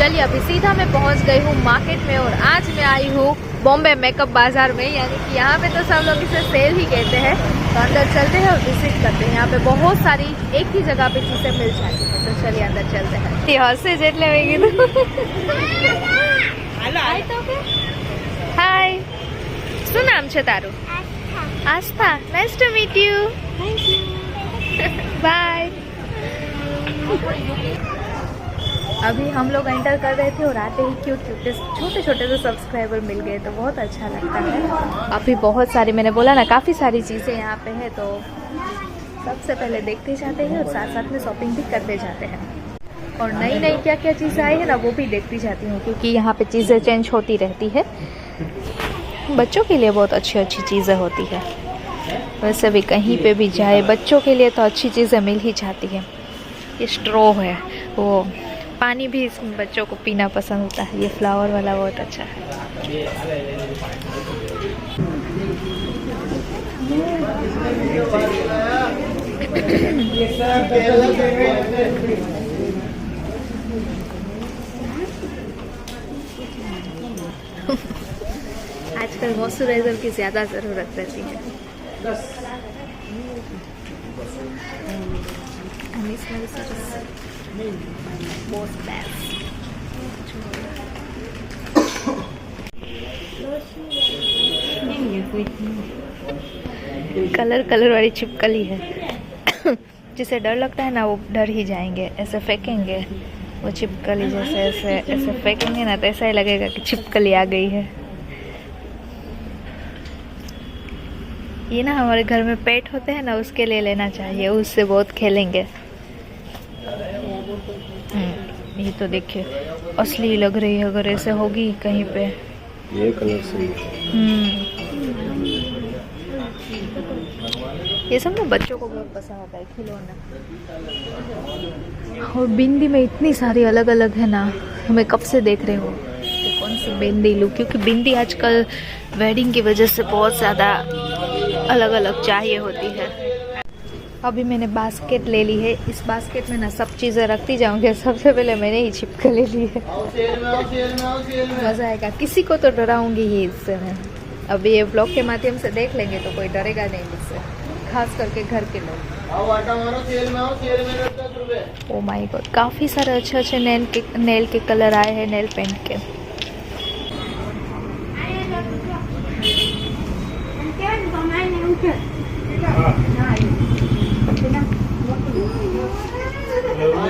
चलिए अभी सीधा मैं पहुंच गई हूँ मार्केट में और आज मैं आई हूँ बॉम्बे मेकअप बाजार में, यानी कि यहाँ पे तो सब लोग इसे सेल ही कहते हैं। तो अंदर चलते हैं और विजिट करते हैं। यहाँ पे बहुत सारी एक ही जगह पे चीज़ें मिल जाती हैं। तो चलिए अंदर चलते हैं। हंसे जेटले हाय, શું નામ છે તારું? Aastha. Nice to meet you. Bye. अभी हम लोग एंटर कर रहे थे और आते ही क्यूट छोटे छोटे से सब्सक्राइबर मिल गए, तो बहुत अच्छा लगता है। अभी बहुत सारी, मैंने बोला ना, काफ़ी सारी चीज़ें यहाँ पे है, तो सबसे पहले देखते जाते हैं और साथ साथ में शॉपिंग भी करते जाते हैं। और नई नई क्या क्या चीज़ें आई है ना, वो भी देखती जाती हूँ, क्योंकि यहाँ पे चीज़ें चेंज होती रहती है। बच्चों के लिए बहुत अच्छी अच्छी चीज़ें होती है। वैसे भी कहीं पे भी जाए, बच्चों के लिए तो अच्छी चीज़ें मिल ही जाती है। ये स्ट्रॉ है, वो पानी भी इसमें बच्चों को पीना पसंद होता है। ये फ्लावर वाला बहुत अच्छा है। आजकल मॉइस्चराइजर की ज़्यादा ज़रूरत रहती है। कलर वाली छिपकली है। जिसे डर लगता है ना, वो डर ही जाएंगे। ऐसे फेंकेंगे वो छिपकली, जैसे ऐसे फेंकेंगे ना, तो ऐसा ही लगेगा कि छिपकली आ गई है। ये ना हमारे घर में पेट होते हैं ना, उसके लिए लेना चाहिए, उससे बहुत खेलेंगे। ये तो देखिए असली लग रही है, अगर ऐसे होगी कहीं पे। ये कलर से ये सब ना बच्चों को बहुत पसंद आता है, खिलौना। और बिंदी में इतनी सारी अलग अलग है ना, मैं कब से देख रही हूँ कि कौन सी बिंदी लूँ, क्योंकि बिंदी आजकल वेडिंग की वजह से बहुत ज़्यादा अलग अलग चाहिए होती है। अभी मैंने बास्केट ले ली है। इस बास्केट में ना सब चीज़ें रखती जाऊंगी। सबसे पहले मैंने ही छिपकली ली है। मज़ा आएगा, किसी को तो डराऊंगी ही इससे मैं। अभी ये ब्लॉग के माध्यम से देख लेंगे तो कोई डरेगा नहीं मुझसे, खास करके घर के लोग। ओ माय गॉड, काफ़ी सारे अच्छे अच्छे नेल के कलर आए हैं, नेल पेंट के।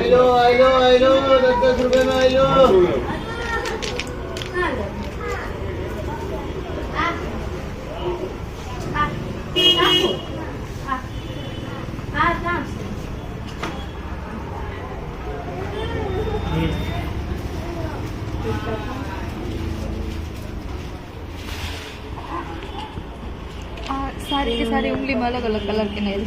आइलो 10 रुपए में आइलो। सारी की सारी उंगली में अलग अलग कलर के नेल,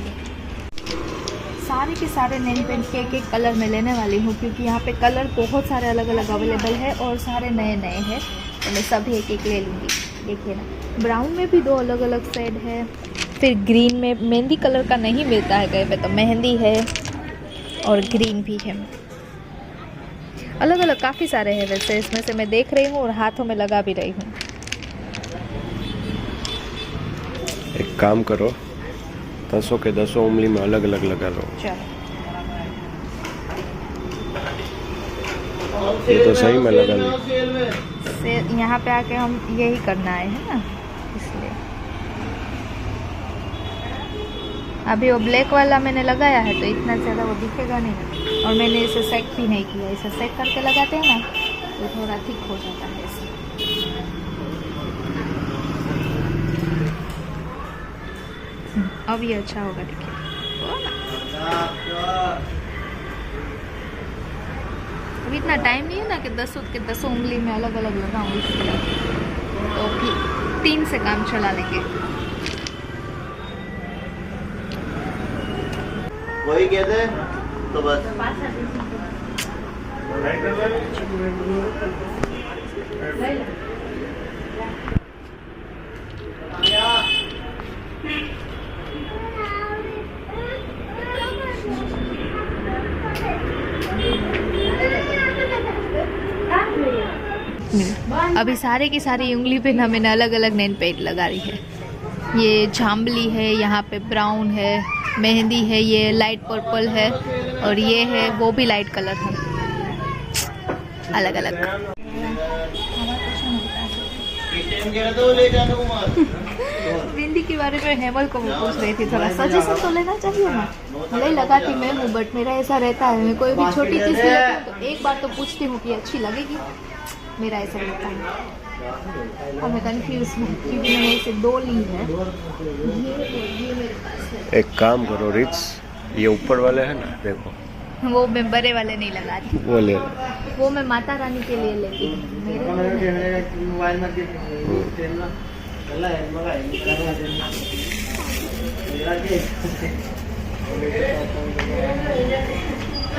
सारे के सारे नेल पेंट के एक कलर में लेने वाली हूँ, क्योंकि यहाँ पे कलर बहुत सारे अलग अलग अवेलेबल है और सारे नए नए हैं। तो मैं सभी एक एक ले लूँगी। देखिए ना, ब्राउन में भी 2 अलग अलग शेड है। फिर ग्रीन में मेहंदी कलर का नहीं मिलता है कहीं पे, तो मेहंदी है और ग्रीन भी है। अलग अलग काफ़ी सारे हैं वैसे, इसमें से मैं देख रही हूँ और हाथों में लगा भी रही हूँ। एक काम करो, 10 के 10 उंगली में अलग अलग लगा लो। चलो, ये तो सही में लगा लो। यहाँ पे आके हम यही करना है ना, इसलिए। अभी वो ब्लैक वाला मैंने लगाया है, तो इतना ज़्यादा वो दिखेगा नहीं। और मैंने इसे सेक भी नहीं किया। इसे सेक करके लगाते हैं ना, तो थोड़ा थिक हो जाता है इसे। अब ये अच्छा होगा, देखिए। अभी इतना टाइम नहीं है ना कि 10 के 10 उंगली में अलग अलग लगाऊँ, इसलिए तो फिर 3 से काम चला लेंगे। वही कहते तो बस। अभी सारे की सारी उंगली पे ना मैंने अलग अलग नेल पेंट लगा रही है। ये जाम्बली है, यहाँ पे ब्राउन है, मेहंदी है, ये लाइट पर्पल है और ये है वो भी लाइट कलर है, अलग अलग। बिंदी के बारे में हेमल को मैं पूछ रही थी, थोड़ा सजेशन तो लेना चाहिए ना। भले लगाती मैं हूँ बट मेरा ऐसा रहता है, मैं कोई भी छोटी चीज़ लेती हूँ तो एक बार तो पूछती हूँ कि अच्छी लगेगी, मेरा ऐसा रहता है। और मैं कंफ्यूज हूँ क्योंकि मैंने इसे 2 ली है, ये मेरे पास है। एक काम करो रिच, ये ऊपर वाले है ना, देखो वो मैं बड़े वाले नहीं लगाती, वो ले लो। वो मैं माता रानी के लिए लेती हूँ, मेरे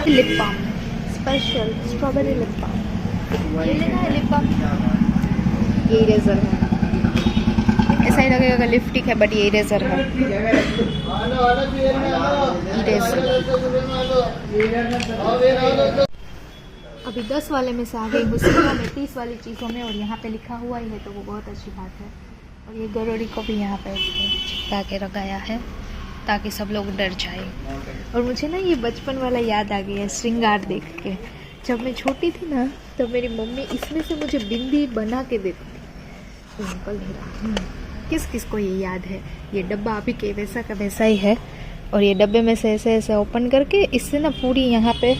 lip balm special strawberry lip balm, ये लेना है लिप बाम। ये इरेजर है, ऐसा ही लगेगा कि लिपस्टिक है बट ये इरेजर है। अभी 10 वाले में से आ गई हूँ, में 30 वाली चीज़ों में, और यहाँ पे लिखा हुआ ही है तो वो बहुत अच्छी बात है। और ये गरोड़ी को भी यहाँ पे चिपका के लगाया है ताकि सब लोग डर जाए। और मुझे ना ये बचपन वाला याद आ गया श्रृंगार देख के। जब मैं छोटी थी ना तब मेरी मम्मी इसमें से मुझे बिंदी बना के देती थी। निकल नहीं रहा, किस किस को ये याद है? ये डब्बा अभी के वैसा का वैसा ही है। और ये डब्बे में से ऐसे ऐसे ओपन करके इससे ना पूरी यहाँ पे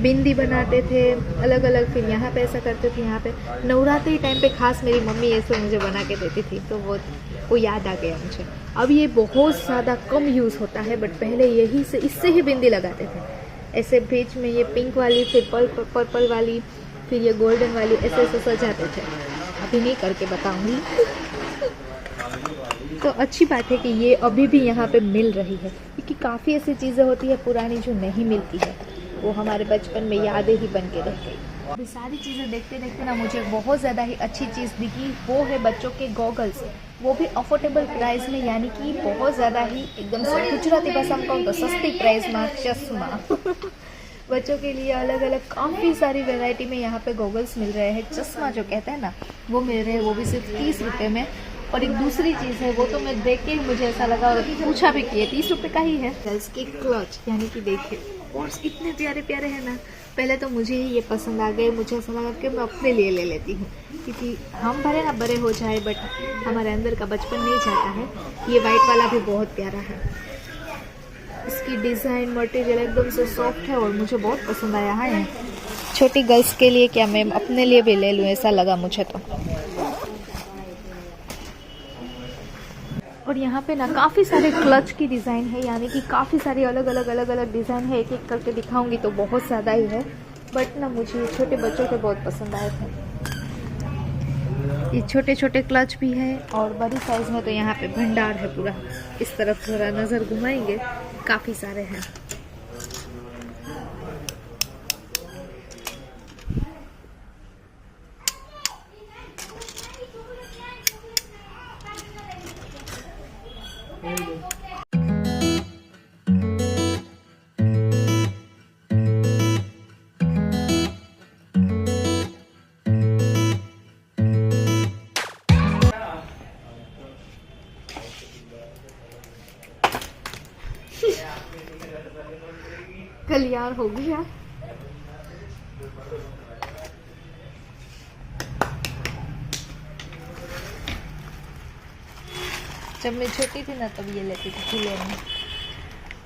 बिंदी बनाते थे अलग अलग, फिर यहाँ पे ऐसा करते थे। यहाँ पे नवरात्रि टाइम पे खास मेरी मम्मी ऐसे मुझे बना के देती थी, तो वो याद आ गया मुझे। अब ये बहुत ज़्यादा कम यूज़ होता है बट पहले यही से इससे ही बिंदी लगाते थे। ऐसे बीच में ये पिंक वाली, फिर पर्पल वाली, फिर ये गोल्डन वाली, ऐसे ऐसे सजाते थे। अभी नहीं करके बताऊँगी। तो अच्छी बात है कि ये अभी भी यहाँ पे मिल रही है, क्योंकि काफ़ी ऐसी चीज़ें होती है पुरानी जो नहीं मिलती है, वो हमारे बचपन में यादें ही बन के रह गई। अभी सारी चीज़ें देखते देखते ना मुझे बहुत ज़्यादा ही अच्छी चीज़ दिखी, वो है बच्चों के गॉगल्स, वो भी अफोर्डेबल प्राइस में, यानी कि बहुत ज़्यादा ही एकदम से गुजराती भाषा में कहूँ तो सस्ती प्राइस में चश्मा। बच्चों के लिए अलग अलग काफ़ी सारी वैरायटी में यहाँ पे गॉगल्स मिल रहे हैं। चश्मा जो कहते हैं ना वो मिल रहे हैं, वो भी सिर्फ 30 रुपये में। और एक दूसरी चीज़ है, वो तो मैं देख के मुझे ऐसा लगा और पूछा भी कि 30 रुपये का ही है। गर्ल्स के क्लच, यानी कि देखिए पर्स कितने प्यारे प्यारे हैं ना। पहले तो मुझे ही ये पसंद आ गए, मुझे ऐसा लगा कि मैं अपने लिए ले लेती हूँ, क्योंकि हम भले ना बड़े हो जाए बट हमारे अंदर का बचपन नहीं जाता है। ये वाइट वाला भी बहुत प्यारा है, इसकी डिज़ाइन मटेरियल एकदम से सॉफ्ट है और मुझे बहुत पसंद आया है। छोटी गर्ल्स के लिए क्या, मैं अपने लिए भी ले लूँ ऐसा लगा मुझे तो। और यहाँ पे ना काफ़ी सारे क्लच की डिज़ाइन है, यानी कि काफ़ी सारी अलग अलग डिज़ाइन है। एक एक करके दिखाऊंगी तो बहुत ज़्यादा ही है, बट ना मुझे छोटे बच्चों के बहुत पसंद आए थे। ये छोटे छोटे क्लच भी है और बड़ी साइज़ में तो यहाँ पे भंडार है पूरा। इस तरफ थोड़ा नज़र घुमाएंगे, काफ़ी सारे हैं। कल्याण हो गया। जब मैं छोटी थी ना तब ये लेती थी खुले में।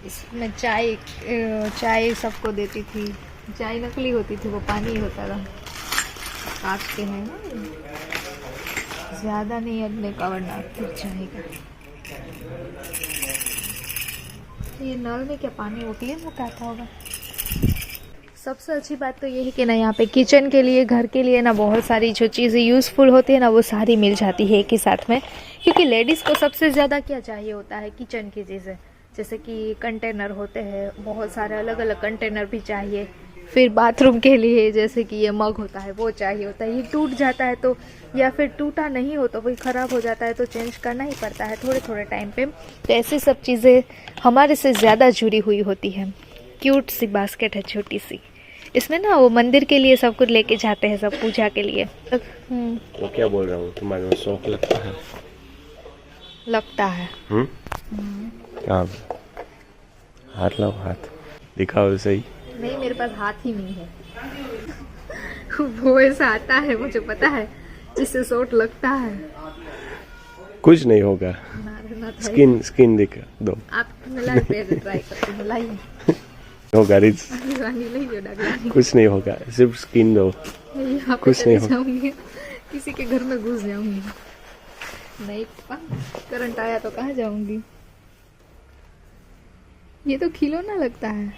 इसमें चाय सबको देती थी। चाय नकली होती थी, वो पानी ही होता था। कांच के हैं ना, ज़्यादा नहीं अपने कवर ना चाय का। ये नल में क्या पानी होती है वो कहता होगा। सबसे अच्छी बात तो ये है कि ना यहाँ पे किचन के लिए, घर के लिए ना बहुत सारी जो चीज़ें यूज़फुल होती है ना वो सारी मिल जाती है एक ही साथ में। क्योंकि लेडीज़ को सबसे ज़्यादा क्या चाहिए होता है, किचन की चीज़ें, जैसे कि कंटेनर होते हैं, बहुत सारे अलग अलग कंटेनर भी चाहिए। फिर बाथरूम के लिए जैसे कि ये मग होता है वो चाहिए होता है। ये टूट जाता है तो, या फिर टूटा नहीं हो तो वही ख़राब हो जाता है तो चेंज करना ही पड़ता है थोड़े थोड़े टाइम पे। तो ऐसी सब चीज़ें हमारे से ज़्यादा जुड़ी हुई होती है। क्यूट सी बास्केट है छोटी सी, इसमें ना वो मंदिर के लिए सब कुछ लेके जाते हैं, सब पूजा के लिए। वो क्या बोल रहा हूँ, तुम्हारे में शौक लगता है? लगता है। क्या? हाथ लाओ, हाथ दिखाओ सही। नहीं, मेरे पास हाथ ही नहीं है। वो ऐसा आता है, मुझे पता है, जिससे चोट लगता है। कुछ नहीं होगा। स्किन दिखा दो। आप मिलाए पैर ट्राई करते हो, लाइए। होगा रिच, नहीं कुछ नहीं होगा, सिर्फ स्किन दो। कुछ नहीं होगा। जाऊंगी, किसी के घर में घुस जाऊंगी। नहीं पापा, करंट आया तो कहाँ जाऊंगी? ये तो खिलौना लगता है।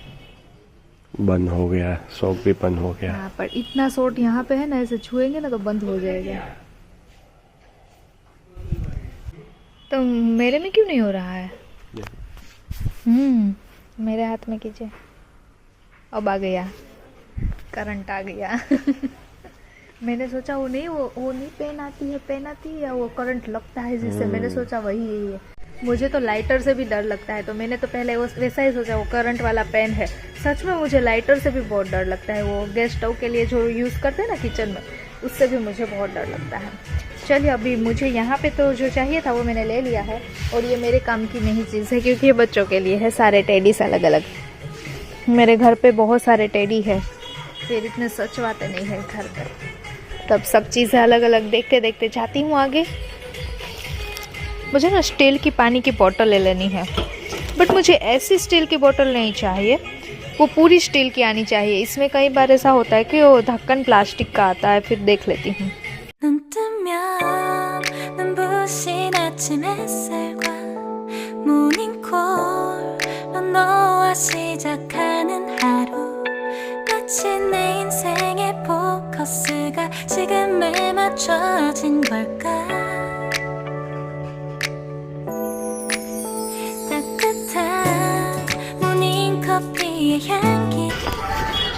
बंद हो गया, शौक भी बंद हो गया। हाँ, पर इतना शॉट यहाँ पे है ना, ऐसे छुएंगे ना तो बंद हो जाएगा। तो मेरे में क्यों नहीं हो रहा है? मेरे हाथ में कीजिए। अब आ गया, करंट आ गया। मैंने सोचा वो नहीं पेन आती है या वो करंट लगता है जिससे, मैंने सोचा वही है। मुझे तो लाइटर से भी डर लगता है, तो मैंने तो पहले वो वैसा ही सोचा वो करंट वाला पेन है। सच में मुझे लाइटर से भी बहुत डर लगता है। वो गैस स्टोव के लिए जो यूज़ करते हैं ना किचन में, उससे भी मुझे बहुत डर लगता है। चलिए, अभी मुझे यहाँ पे तो जो चाहिए था वो मैंने ले लिया है, और ये मेरे काम की नहीं चीज़ है, क्योंकि ये बच्चों के लिए है। सारे टेडीज अलग अलग, मेरे घर पे बहुत सारे टेडी है, फिर इतने सचवाते नहीं है घर पर, तब सब चीज़ें अलग अलग देखते देखते जाती हूँ आगे। मुझे ना स्टील की पानी की बोतल ले लेनी है, बट मुझे ऐसी स्टील की बोतल नहीं चाहिए, वो पूरी स्टील की आनी चाहिए। इसमें कई बार ऐसा होता है कि वो ढक्कन प्लास्टिक का आता है, फिर देख लेती हूँ।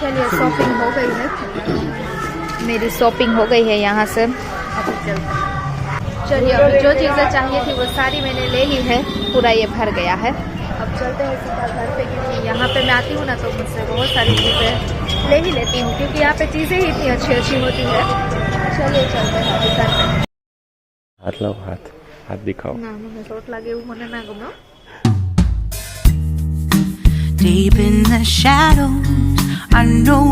चलिए, शॉपिंग हो गई है, मेरी शॉपिंग हो गई है यहाँ से। अभी चलते हैं। चलिए, अभी जो चीज़ें चाहिए थी वो सारी मैंने ले ली है, पूरा ये भर गया है। अब चलते हैं सीधा घर पे, क्योंकि यहाँ पे मैं आती हूँ ना तो मुझसे बहुत सारी चीज़ें ले ही लेती हूँ, क्योंकि यहाँ पे चीज़ें ही इतनी अच्छी अच्छी होती है। चलिए चलते हैं अभी घर पे। हाथ लाओ, हाथ दिखाओ। ना मुझे चोट लगे वो होने ना गमो। Deep in the shadows, I know